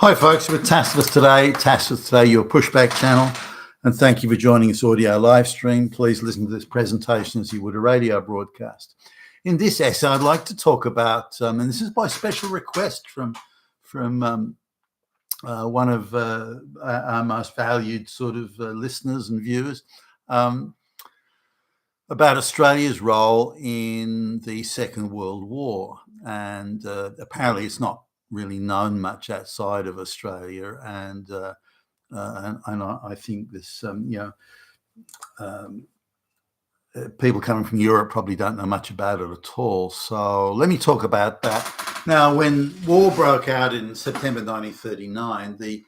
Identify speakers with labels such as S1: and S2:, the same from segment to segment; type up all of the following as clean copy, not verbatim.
S1: Hi folks, we're Tacitus Today, your pushback channel, and thank you for joining this audio live stream. Please listen to this presentation as you would a radio broadcast. In this essay, I'd like to talk about, and this is by special request from one of our most valued sort of listeners and viewers, about Australia's role in the Second World War. And apparently it's not really known much outside of Australia, and I think this, people coming from Europe probably don't know much about it at all. So let me talk about that. Now, when war broke out in September 1939, the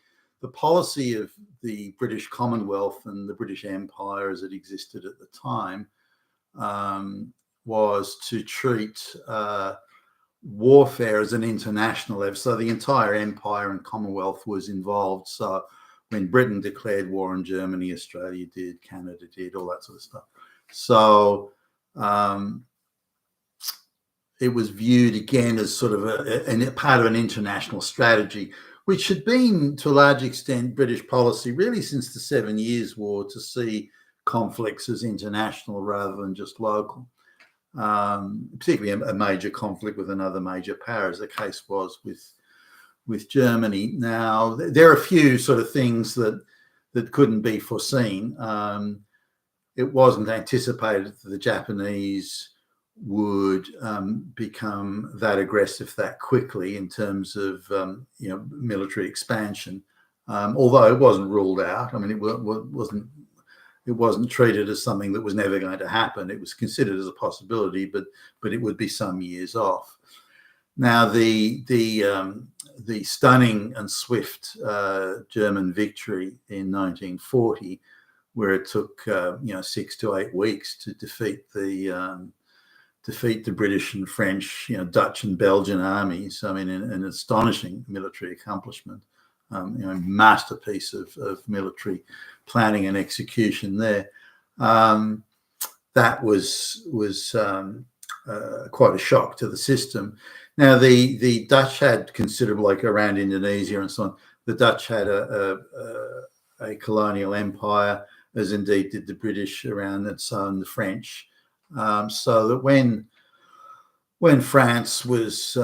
S1: policy of the British Commonwealth and the British Empire as it existed at the time was to treat warfare as an international level. So the entire empire and Commonwealth was involved. So when Britain declared war on Germany, Australia did, Canada did, all that sort of stuff. So it was viewed again as sort of a part of an international strategy, which had been to a large extent British policy really since the 7 Years' War, to see conflicts as international rather than just local. Particularly a major conflict with another major power, as the case was with Germany. Now, there are a few sort of things that couldn't be foreseen. It wasn't anticipated that the Japanese would become that aggressive that quickly in terms of military expansion, although it wasn't ruled out. I mean, it wasn't treated as something that was never going to happen. It was considered as a possibility, but it would be some years off. Now, the stunning and swift German victory in 1940, where it took 6 to 8 weeks to defeat the British and French, Dutch and Belgian armies. I mean, an astonishing military accomplishment. Masterpiece of military planning and execution there. That was quite a shock to the system. Now, the Dutch had considerable, like around Indonesia and so on, the Dutch had a colonial empire, as indeed did the British around it, so and the French. So that when France was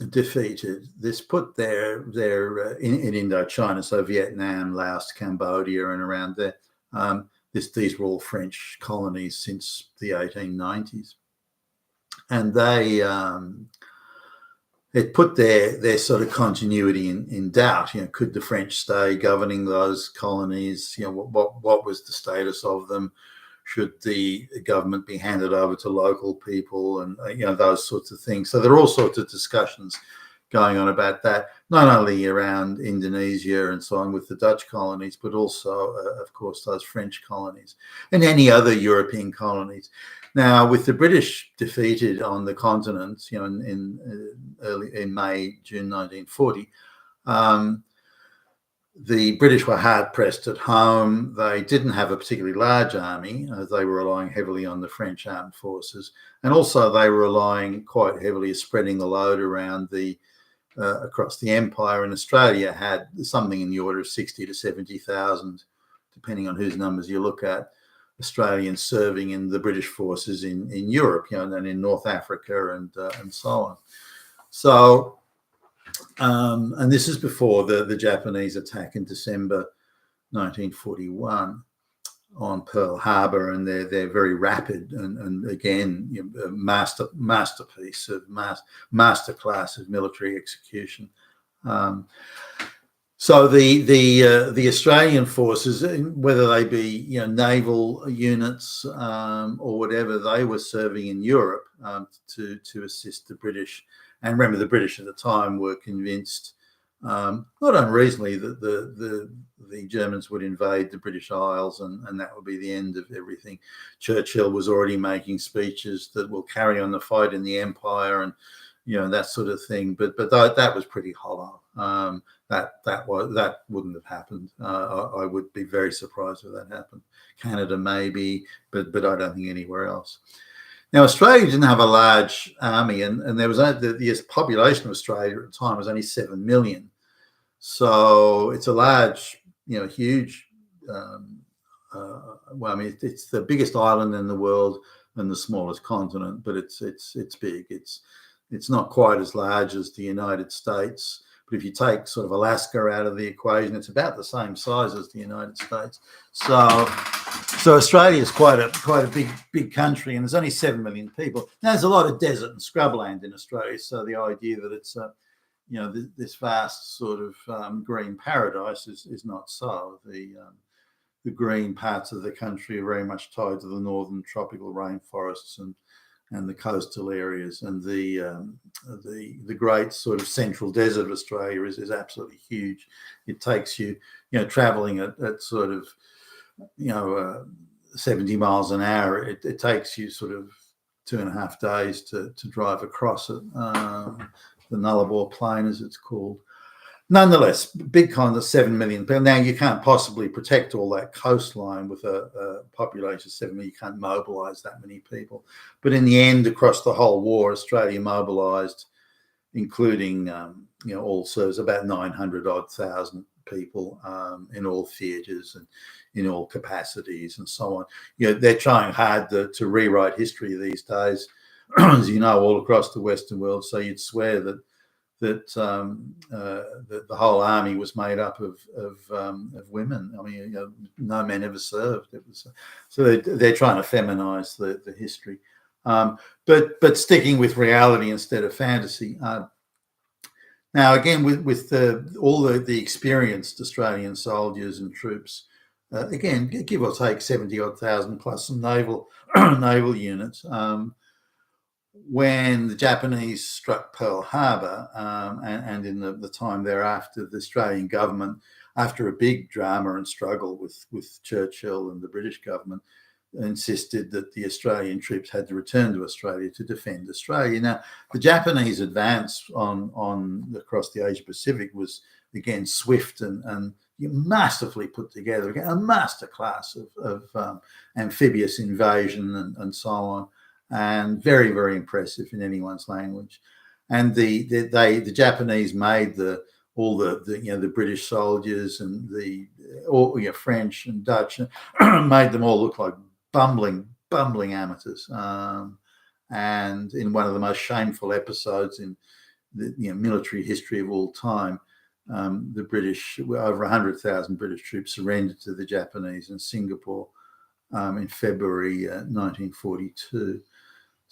S1: defeated, this put their in Indochina, so Vietnam, Laos, Cambodia, and around there. These were all French colonies since the 1890s, and it put their sort of continuity in doubt. Could the French stay governing those colonies? What was the status of them? Should the government be handed over to local people, and those sorts of things? So there are all sorts of discussions going on about that, not only around Indonesia and so on with the Dutch colonies, but also, of course, those French colonies and any other European colonies. Now, with the British defeated on the continent, in May, June 1940. The British were hard-pressed at home. They didn't have a particularly large army, as they were relying heavily on the French armed forces. And also they were relying quite heavily, spreading the load around across the empire. And Australia had something in the order of 60 to 70,000, depending on whose numbers you look at, Australians serving in the British forces in Europe, and in North Africa and so on. So, and this is before the Japanese attack in December 1941 on Pearl Harbor, and their very rapid and again masterpiece of masterclass of military execution. So the Australian forces, whether they be naval units or whatever, they were serving in Europe to assist the British. And remember, the British at the time were convinced, not unreasonably, that the Germans would invade the British Isles, and that would be the end of everything. Churchill was already making speeches that will carry on the fight in the empire, and that sort of thing. But that was pretty hollow. That wouldn't have happened. I would be very surprised if that happened. Canada maybe, but I don't think anywhere else. Now, Australia didn't have a large army, and there was the population of Australia at the time was only 7 million. So it's a large, huge. Well, I mean, it's the biggest island in the world and the smallest continent, but it's big. It's not quite as large as the United States, but if you take sort of Alaska out of the equation, it's about the same size as the United States. So Australia is quite a big country, and there's only 7 million people. Now, there's a lot of desert and scrubland in Australia, so the idea that it's this vast sort of green paradise is not so. The green parts of the country are very much tied to the northern tropical rainforests and the coastal areas, and the great sort of central desert of Australia is absolutely huge. It takes you, traveling at sort of 70 miles an hour. It takes you sort of 2.5 days to drive across it. The Nullarbor Plain, as it's called. Nonetheless, big continent, 7 million people. Now, you can't possibly protect all that coastline with a population of 7 million. You can't mobilise that many people. But in the end, across the whole war, Australia mobilised, including all service, about 900,000 people in all theatres and in all capacities and so on. They're trying hard to rewrite history these days, as you know, all across the Western world. So you'd swear that the whole army was made up of women. I mean, no men ever served. It was so they're trying to feminise the history, but sticking with reality instead of fantasy. Now, again, with all the experienced Australian soldiers and troops, again, give or take 70,000 odd plus some naval units. When the Japanese struck Pearl Harbor, and in the time thereafter, the Australian government, after a big drama and struggle with Churchill and the British government, insisted that the Australian troops had to return to Australia to defend Australia. Now, the Japanese advance on across the Asia Pacific was, again, swift and masterfully put together, again, a masterclass of amphibious invasion and so on. And very, very impressive in anyone's language. And the Japanese made all the British soldiers and all French and Dutch made them all look like bumbling amateurs. And in one of the most shameful episodes in the military history of all time, the British, over 100,000 British troops surrendered to the Japanese in Singapore in February 1942.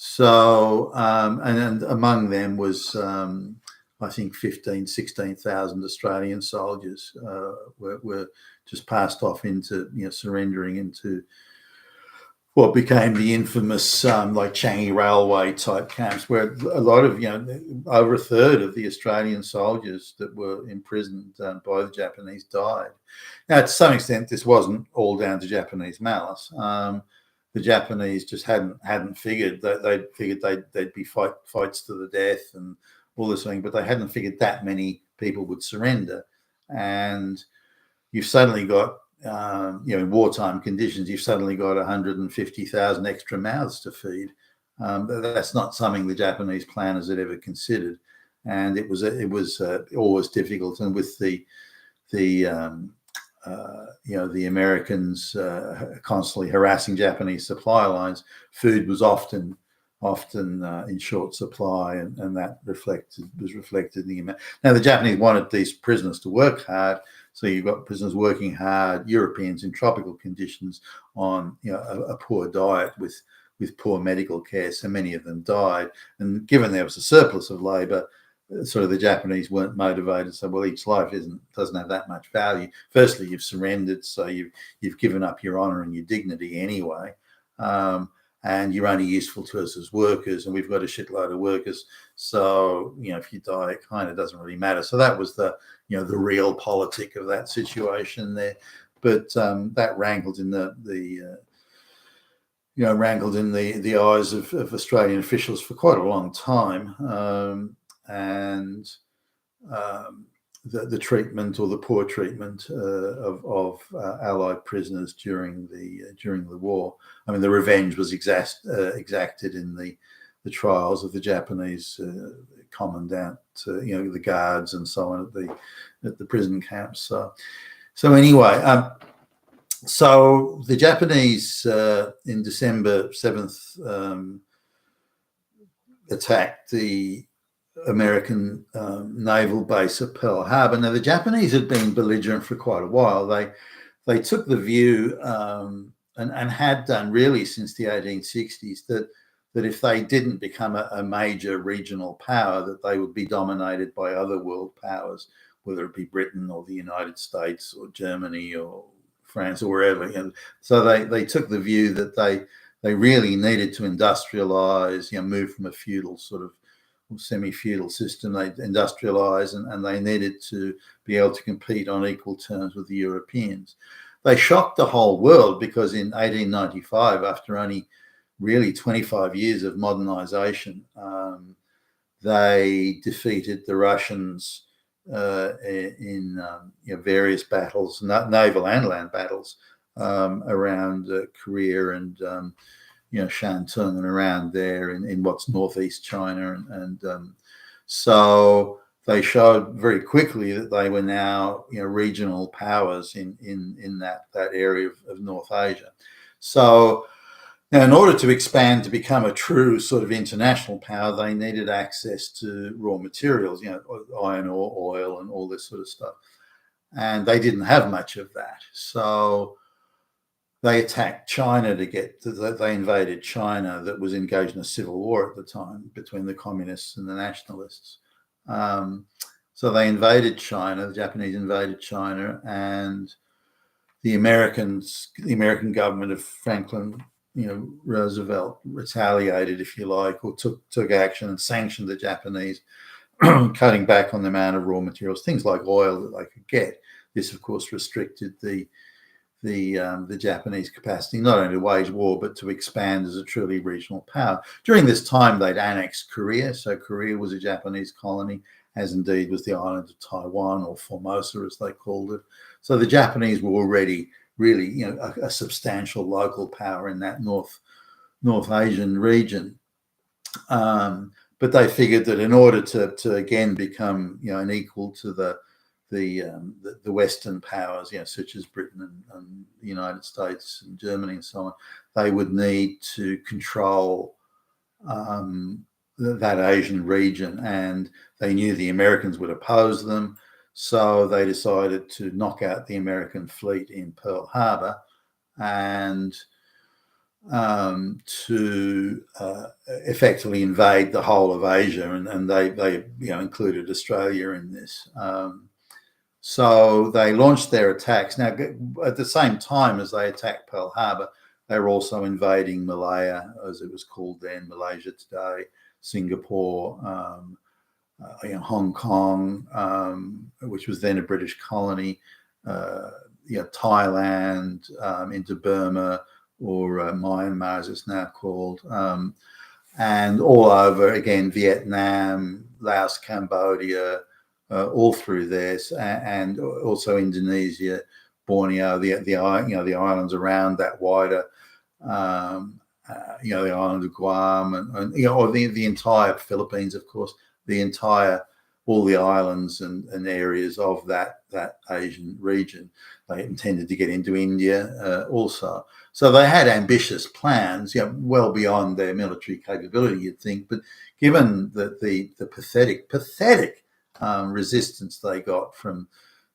S1: So, and among them was, I think, 16,000 Australian soldiers were just passed off into, surrendering into what became the infamous like Changi Railway type camps, where a lot of, over a third of the Australian soldiers that were imprisoned by the Japanese died. Now, to some extent, this wasn't all down to Japanese malice. The Japanese just hadn't figured that they'd be fights to the death and all this thing, but they hadn't figured that many people would surrender. And you've suddenly got, in wartime conditions, you've suddenly got 150,000 extra mouths to feed. That's not something the Japanese planners had ever considered, and it was always difficult. And with the Americans constantly harassing Japanese supply lines, food was often in short supply, and that was reflected in the amount. Now, the Japanese wanted these prisoners to work hard, so you've got prisoners working hard, Europeans in tropical conditions on a poor diet with poor medical care, so many of them died. And given there was a surplus of labour, sort of the Japanese weren't motivated. So, well, each life doesn't have that much value. Firstly, you've surrendered, so you've given up your honour and your dignity anyway, and you're only useful to us as workers, and we've got a shitload of workers. So, if you die, it kind of doesn't really matter. So that was the real politic of that situation there. But that rankled in the eyes of Australian officials for quite a long time. And the treatment, or the poor treatment of Allied prisoners during the war. I mean, the revenge was exacted in the trials of the Japanese commandant, the guards and so on at the prison camps. So anyway, so the Japanese in December 7th attacked the American naval base at Pearl Harbor. Now, the Japanese had been belligerent for quite a while. They took the view, and had done really since the 1860s, that if they didn't become a major regional power, that they would be dominated by other world powers, whether it be Britain or the United States or Germany or France or wherever. So they took the view that they really needed to industrialize, move from a feudal sort of semi-feudal system. They industrialize, and they needed to be able to compete on equal terms with the Europeans. They shocked the whole world because in 1895, after only really 25 years of modernization, they defeated the Russians in various battles, naval and land battles, around Korea and Shantung and around there in what's northeast China, and so they showed very quickly that they were now regional powers in that area of North Asia. So now, in order to expand to become a true sort of international power, they needed access to raw materials, iron ore, oil, and all this sort of stuff, and they didn't have much of that. So they attacked China they invaded China, that was engaged in a civil war at the time between the communists and the nationalists. So they invaded China, the Japanese invaded China, and the American government of Franklin, Roosevelt retaliated, if you like, or took action and sanctioned the Japanese, cutting back on the amount of raw materials, things like oil that they could get. This, of course, restricted the Japanese capacity not only to wage war but to expand as a truly regional power. During this time, they'd annexed Korea, so Korea was a Japanese colony, as indeed was the island of Taiwan, or Formosa as they called it. So the Japanese were already really a substantial local power in that North Asian region. But they figured that in order to again become an equal to the Western powers, such as Britain and the United States and Germany and so on, they would need to control that Asian region, and they knew the Americans would oppose them. So they decided to knock out the American fleet in Pearl Harbor and to effectively invade the whole of Asia, and they included Australia in this. So they launched their attacks. Now, at the same time as they attacked Pearl Harbor, they were also invading Malaya, as it was called then, Malaysia today, Singapore, Hong Kong, which was then a British colony, Thailand, into Burma, or Myanmar as it's now called, and all over, again, Vietnam, Laos, Cambodia, all through there, and also Indonesia, Borneo, the islands around that wider, the island of Guam, and or the entire Philippines, of course, all the islands and areas of that Asian region. They intended to get into India also. So they had ambitious plans, well beyond their military capability, you'd think. But given the pathetic resistance they got from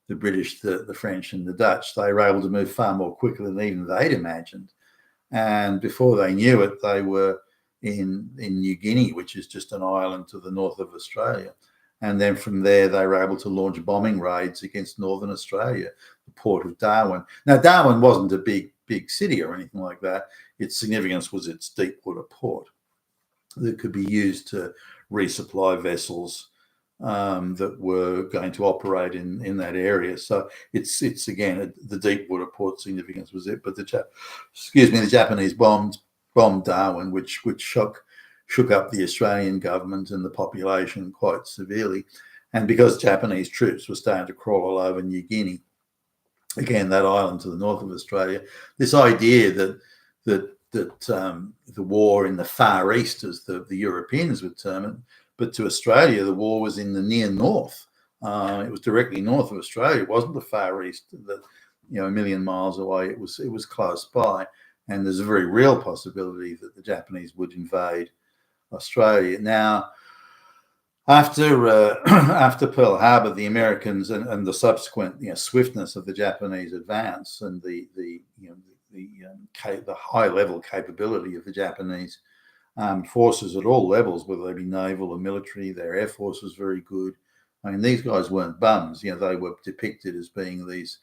S1: the British, the French, and the Dutch, they were able to move far more quickly than even they'd imagined. And before they knew it, they were in New Guinea, which is just an island to the north of Australia. And then from there, they were able to launch bombing raids against northern Australia, the port of Darwin. Now, Darwin wasn't a big city or anything like that. Its significance was its deep water port that could be used to resupply vessels that were going to operate in that area. So it's again, the deep water port significance was it. But the Japanese bombed Darwin, which shook up the Australian government and the population quite severely. And because Japanese troops were starting to crawl all over New Guinea, again, that island to the north of Australia, this idea that the war in the Far East, as the Europeans would term it, but to Australia, the war was in the near north. It was directly north of Australia. It wasn't the Far East, a million miles away. It was close by, and there's a very real possibility that the Japanese would invade Australia. Now, after Pearl Harbor, the Americans and the subsequent swiftness of the Japanese advance and the high level capability of the Japanese armed forces at all levels, whether they be naval or military, their air force was very good. I mean, these guys weren't bums. They were depicted as being these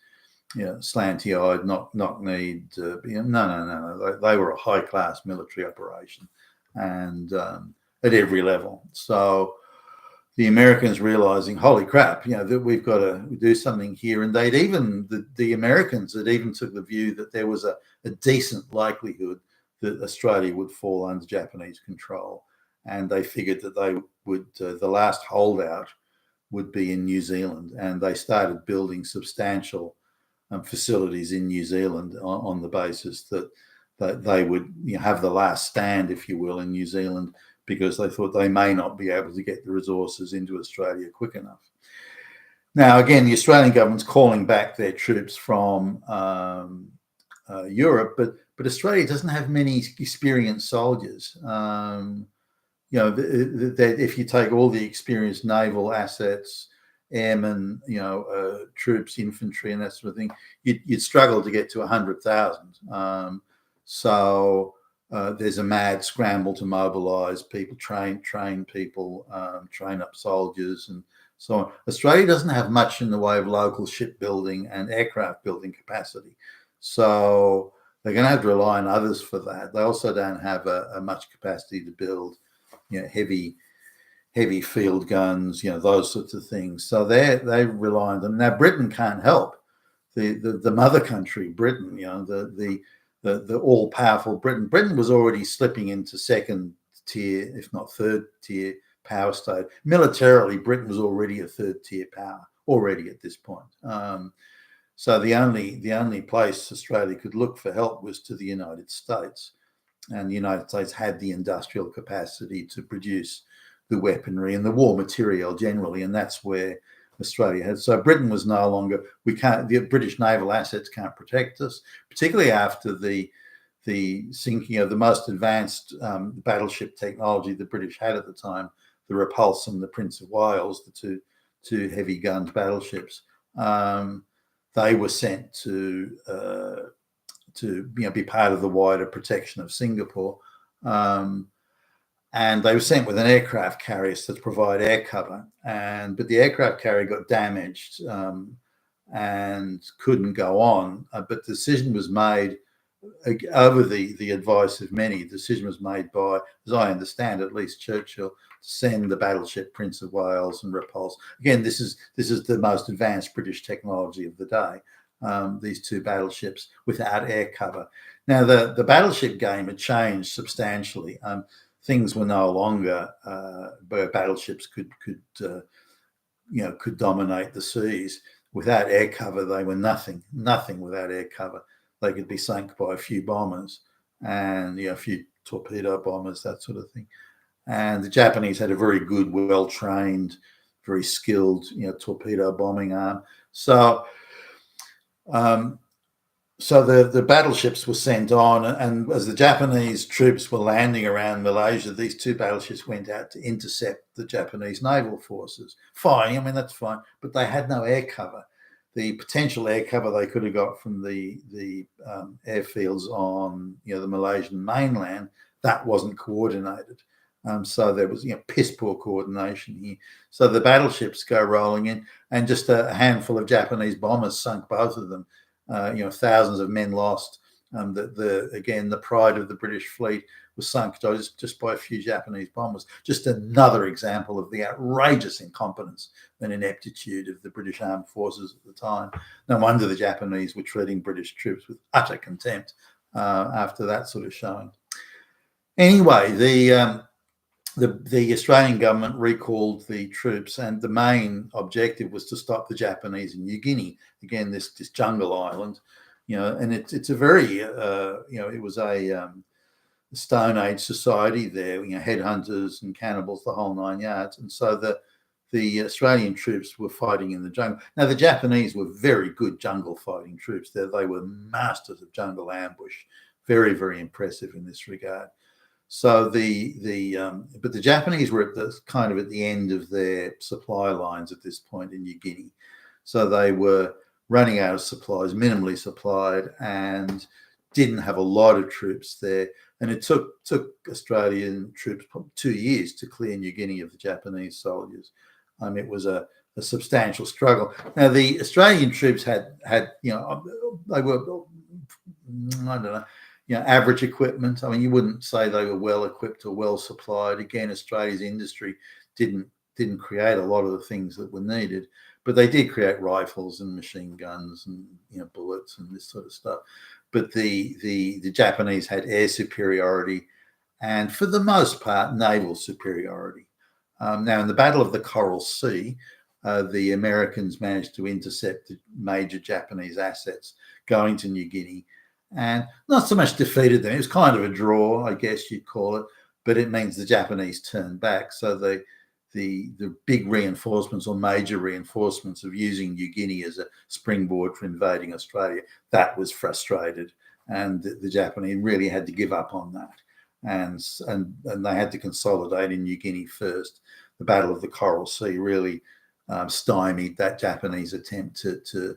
S1: slanty-eyed, knock-kneed. No. They were a high-class military operation, and at every level. So the Americans realizing, holy crap, that we've got to do something here. And they'd even, the Americans had even took the view that there was a decent likelihood that Australia would fall under Japanese control. And they figured that they would, the last holdout would be in New Zealand. And they started building substantial facilities in New Zealand on the basis that they would have the last stand, if you will, in New Zealand, because they thought they may not be able to get the resources into Australia quick enough. Now, again, the Australian government's calling back their troops from Europe, but Australia doesn't have many experienced soldiers. If you take all the experienced naval assets, airmen, troops, infantry, and that sort of thing, you'd struggle to get to 100,000. So there's a mad scramble to mobilise people, train people, train up soldiers, and so on. Australia doesn't have much in the way of local shipbuilding and aircraft building capacity, so they're going to have to rely on others for that. They also don't have a much capacity to build, heavy field guns, those sorts of things. So they rely on them. Now Britain can't help. The mother country, Britain, the all-powerful Britain. Britain was already slipping into second tier, if not third tier power state. Militarily, Britain was already a third tier power already at this point. So the only place Australia could look for help was to the United States, and the United States had the industrial capacity to produce the weaponry and the war material generally, and that's where Australia had. So Britain was no longer, the British naval assets can't protect us, particularly after the sinking of the most advanced battleship technology the British had at the time, the Repulse and the Prince of Wales, the two heavy gunned battleships. They were sent to be part of the wider protection of Singapore. And they were sent with an aircraft carrier to provide air cover. But the aircraft carrier got damaged and couldn't go on. But the decision was made, over the advice of many, the decision was made by, as I understand, at least Churchill, to send the battleship Prince of Wales and Repulse. Again, this is the most advanced British technology of the day. These two battleships without air cover. Now, the battleship game had changed substantially. Things were no longer where battleships could dominate the seas. Without air cover, they were nothing without air cover. They could be sunk by a few bombers and a few torpedo bombers, that sort of thing. And the Japanese had a very good, well-trained, very skilled, torpedo bombing arm. So the battleships were sent on, and as the Japanese troops were landing around Malaysia, these two battleships went out to intercept the Japanese naval forces. Fine, I mean, that's fine, but they had no air cover. The potential air cover they could have got from the airfields on the Malaysian mainland, that wasn't coordinated. So there was piss poor coordination here. So the battleships go rolling in, and just a handful of Japanese bombers sunk both of them. Thousands of men lost. The pride of the British fleet was sunk just by a few Japanese bombers. Just another example of the outrageous incompetence and ineptitude of the British armed forces at the time. No wonder the Japanese were treating British troops with utter contempt after that sort of showing. Anyway, the Australian government recalled the troops, and the main objective was to stop the Japanese in New Guinea. Again, this jungle island, and it's a very, it was a Stone Age society there, headhunters and cannibals, the whole 9 yards. And so the Australian troops were fighting in the jungle. Now, the Japanese were very good jungle fighting troops. They were masters of jungle ambush, very, very impressive in this regard. So but the Japanese were at the end of their supply lines at this point in New Guinea. So they were running out of supplies, minimally supplied, and didn't have a lot of troops there. And it took Australian troops 2 years to clear New Guinea of the Japanese soldiers. It was a substantial struggle. Now, the Australian troops had they were, I don't know, average equipment. I mean, you wouldn't say they were well equipped or well supplied. Again, Australia's industry didn't create a lot of the things that were needed, but they did create rifles and machine guns and bullets and this sort of stuff. But the Japanese had air superiority and, for the most part, naval superiority. Now, in the Battle of the Coral Sea, the Americans managed to intercept the major Japanese assets going to New Guinea, and not so much defeated them. It was kind of a draw, I guess you'd call it, but it means the Japanese turned back. So the big reinforcements or major reinforcements of using New Guinea as a springboard for invading Australia, that was frustrated, and the Japanese really had to give up on that. And they had to consolidate in New Guinea first. The Battle of the Coral Sea really stymied that Japanese attempt to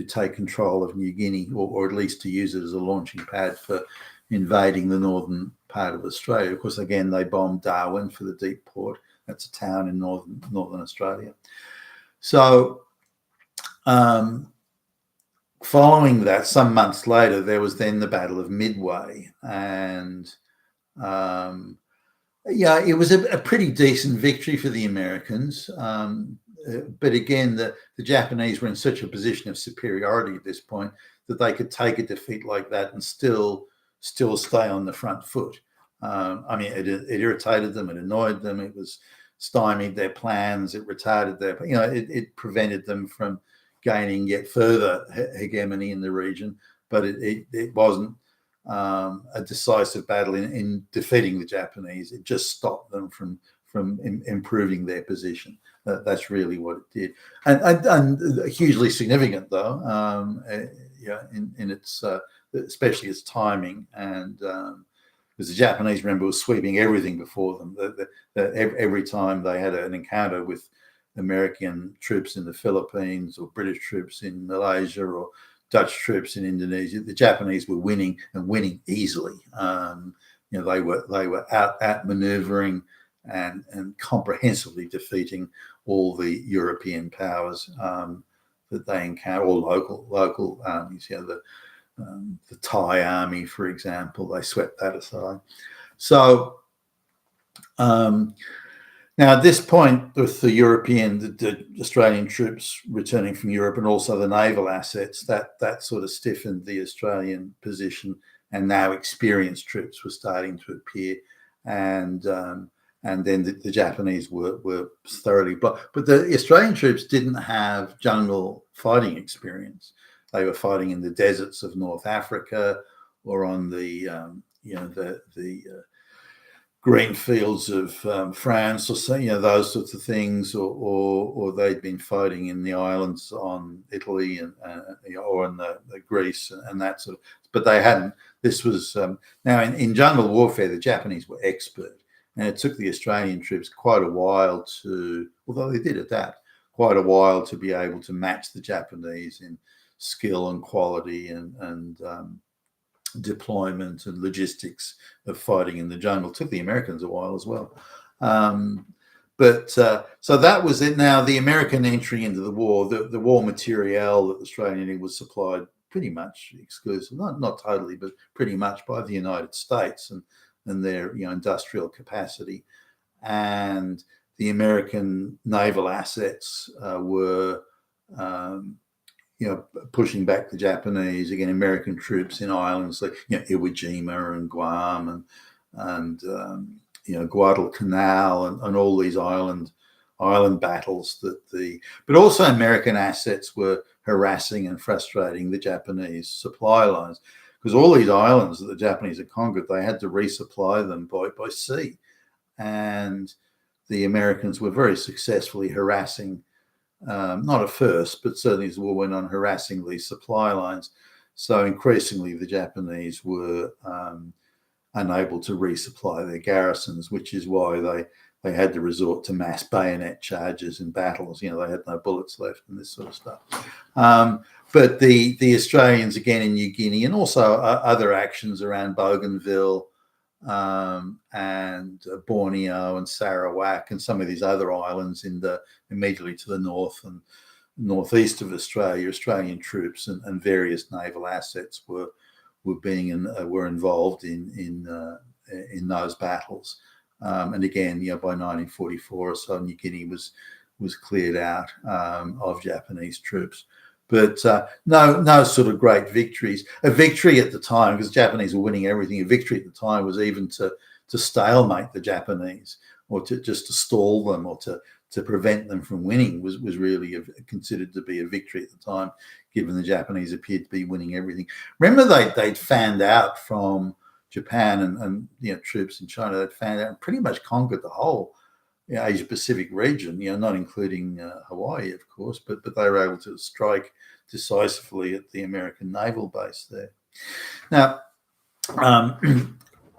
S1: take control of New Guinea, or at least to use it as a launching pad for invading the northern part of Australia. Of course, again, they bombed Darwin for the deep port. That's a town in northern Australia. So following that, some months later, there was then the Battle of Midway, and it was a pretty decent victory for the Americans. But again, the Japanese were in such a position of superiority at this point that they could take a defeat like that and still stay on the front foot. It irritated them, it annoyed them, it was stymied their plans, it retarded it prevented them from gaining yet further hegemony in the region. But it wasn't a decisive battle in defeating the Japanese. It just stopped them from improving their position. That's really what it did, and hugely significant though. In its especially its timing, and because the Japanese, remember, were sweeping everything before them. Every time they had an encounter with American troops in the Philippines or British troops in Malaysia or Dutch troops in Indonesia, the Japanese were winning, and winning easily. They were out maneuvering and comprehensively defeating all the European powers that they encountered, or local armies. The Thai army, for example, they swept that aside. So now at this point, with the Australian troops returning from Europe, and also the naval assets, that sort of stiffened the Australian position, and now experienced troops were starting to appear, and then the Japanese were thoroughly blocked. But the Australian troops didn't have jungle fighting experience. They were fighting in the deserts of North Africa, or on the green fields of France, or those sorts of things, or they'd been fighting in the islands on Italy and or in the Greece and that sort of. But they hadn't. This was now in jungle warfare. The Japanese were expert, and it took the Australian troops quite a while although they did adapt, quite a while to be able to match the Japanese in skill and quality and deployment and logistics of fighting in the jungle. It took the Americans a while as well. So that was it. Now, the American entry into the war, the war materiel that the Australian Navy was supplied pretty much exclusively, not totally, but pretty much by the United States and their industrial capacity. And the American naval assets were pushing back the Japanese. Again, American troops in islands like Iwo Jima and Guam and Guadalcanal and all these island battles but also American assets were harassing and frustrating the Japanese supply lines. because all these islands that the Japanese had conquered, they had to resupply them by sea. And the Americans were very successfully harassing, not at first, but certainly as the war went on, harassing these supply lines. So increasingly, the Japanese were unable to resupply their garrisons, which is why they had to resort to mass bayonet charges in battles. They had no bullets left and this sort of stuff. But the Australians, again in New Guinea, and also other actions around Bougainville and Borneo and Sarawak and some of these other islands immediately to the north and northeast of Australia, Australian troops and various naval assets were involved in those battles. And again, by 1944 or so, New Guinea was cleared out of Japanese troops. But no sort of great victories. A victory at the time, because the Japanese were winning everything, a victory at the time was even to stalemate the Japanese, or to stall them, or to prevent them from winning was really considered to be a victory at the time, given the Japanese appeared to be winning everything. Remember, they'd fanned out from Japan and troops in China. They'd fanned out and pretty much conquered the whole Asia Pacific region, not including Hawaii, of course, but they were able to strike decisively at the American naval base there. Now,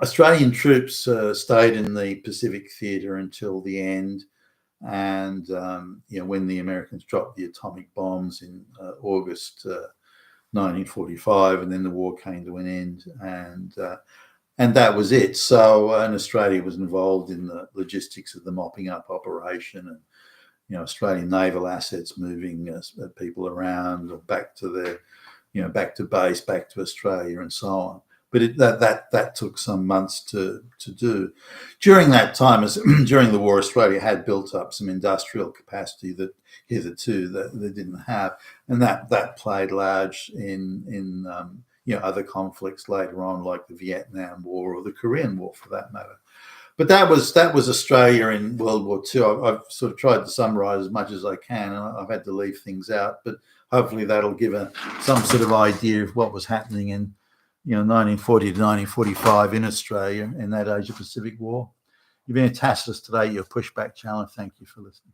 S1: Australian troops stayed in the Pacific theatre until the end. And when the Americans dropped the atomic bombs in August 1945, and then the war came to an end, and that was it. So, and Australia was involved in the logistics of the mopping up operation, and Australian naval assets moving people around or back to their, back to base, back to Australia, and so on. But that took some months to do. During that time, during the war, Australia had built up some industrial capacity that hitherto they didn't have, and that played large in other conflicts later on, like the Vietnam War or the Korean War, for that matter. But that was Australia in World War II. I've sort of tried to summarise as much as I can, and I've had to leave things out. But hopefully that'll give some sort of idea of what was happening in 1940 to 1945 in Australia in that Asia Pacific War. You've been a Tacitus today, your Pushback Challenge. Thank you for listening.